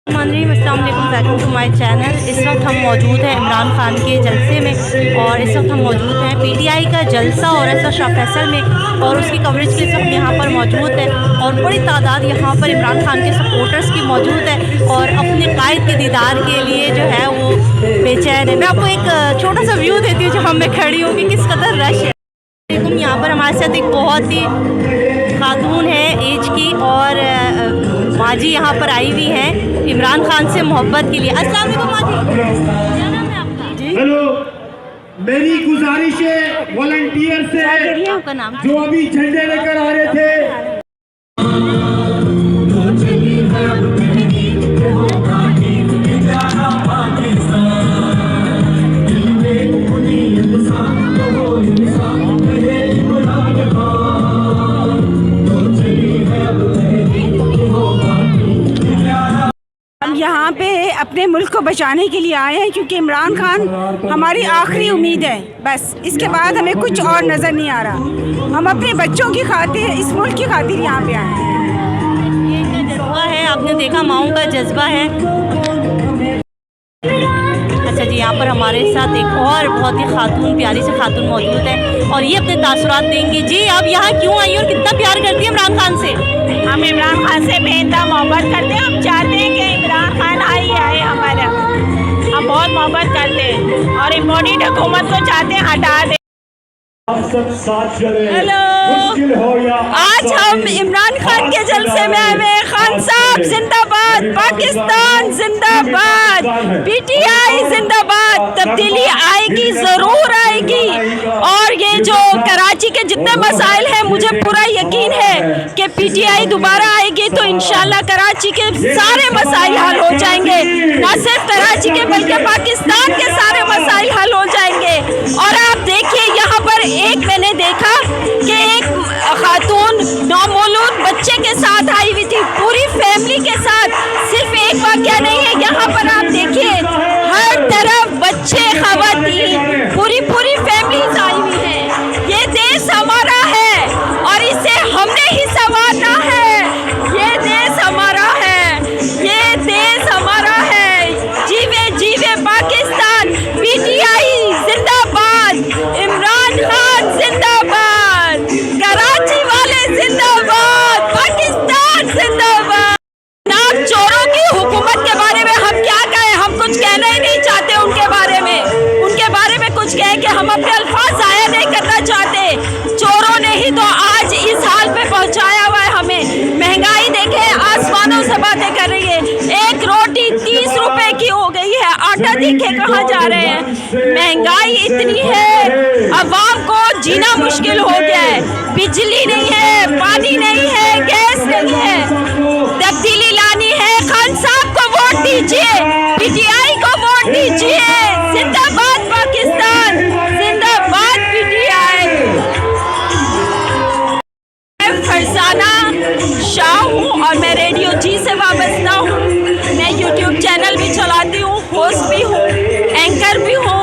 अस्सलाम वालेकुम, welcome to my channel. इस वक्त हम मौजूद हैं इमरान खान के जलसे में और इस वक्त हम मौजूद हैं पीटीआई का जलसा हो रहा है शाह फैसल में और उसकी कवरेज के इस वक्त यहाँ पर मौजूद है और बड़ी तादाद यहाँ पर इमरान खान के सपोर्टर्स की मौजूद है और अपने कायद के दीदार के लिए जो है वो बेचैन है। मैं आपको एक छोटा सा व्यू देती हूँ जहाँ मैं खड़ी हूँ कि किस कदर रश है। देखो यहाँ पर हमारे साथ एक बहुत ही खातून है एज की और माजी यहाँ पर आई हुई हैं इमरान खान से मोहब्बत के लिए। अस्सलाम वालेकुम माजी, क्या नाम है आपका? जी हेलो, मेरी गुजारिश है वॉलंटियर से आपका नाम जो अभी झंडे लेकर आ रहे थे। हम यहाँ पे अपने मुल्क को बचाने के लिए आए हैं क्योंकि इमरान खान हमारी आखिरी उम्मीद है। बस इसके बाद हमें कुछ और नज़र नहीं आ रहा। हम अपने बच्चों की खातिर, इस मुल्क की खातिर यहाँ पे आए हैं। ये इनका जज्बा है, आपने देखा माओं का जज्बा है। अच्छा जी, यहाँ पर हमारे साथ एक और बहुत ही खातून, प्यारी से खातून मौजूद है और ये अपने तासुरात देंगे। जी आप यहाँ क्यों आई और कितना प्यार करती है इमरान खान से? हम इमरान खान से बेइंतहा मोहब्बत करते हैं। हम चाहते हैं कि इमरान खान आए हमारा, हम बहुत मोहब्बत करते हैं और इम्पोर्टेंट हुकूमत को चाहते हैं हटा दें। हेलो, आज हम इमरान खान के जलसे में आए। खान साहब जिंदाबाद, पाकिस्तान जिंदाबाद, पीटीआई जिंदाबाद। तब्दीली आएगी, जरूर आएगी और ये जो कराची के जितने मसाइल हैं मुझे पूरा यकीन है कि पीटीआई दोबारा आएगी तो इंशाल्लाह कराची के सारे मसाइल हल हो जाएंगे। न सिर्फ कराची के बल्कि पाकिस्तान के सारे मसाइल हल हो जाएंगे। और आप देखिए यहाँ पर एक मैंने देखा कि एक खातून नौमौलूद बच्चे के साथ आई हुई थी, पूरी फैमिली के साथ। सिर्फ एक वाक़या नहीं है, यहाँ पर आप देखिए हर तरफ बच्चे, ख़वातीन, पूरी फैमिलीज आई हुई है। ये देश हमारा है और इसे हमने ही संवारना है। ये देश हमारा है, ये देश हमारा है। जीवे जीवे पाकिस्तान, पीटीआई जिंदाबाद, इमरान खान जिंदाबाद, कराची वाले जिंदाबाद, पाकिस्तान जिंदाबाद। नाम चोरों की हुकूमत के बारे में हम क्या कहें? हम कुछ कहना ही नहीं चाहते उनके बारे में। उनके बारे में कुछ कह के हम अपने अल्फाज ज़ाया नहीं करना चाहते। चोरों ने ही तो आज इस हाल पे पहुंचाया हुआ है हमें। महंगाई देखे आसमानों से बातें कर रही है। एक रोटी 30 रुपए की हो गई है, आटा देखे कहाँ जा रहे हैं। महंगाई इतनी है, अवाम को जीना मुश्किल हो गया है। बिजली नहीं है, पानी नहीं है, गैस नहीं है। तब्दीली लानी है, खान साहब को वोट दीजिए, पीटीआई को वोट दीजिए। जिंदाबाद पाकिस्तान, जिंदाबाद पीटीआई। मैं फरजाना शाह हूँ और मैं रेडियो जी से वाबस्ता हूँ। मैं यूट्यूब चैनल भी चलाती हूँ, होस्ट भी हूँ, एंकर भी हूँ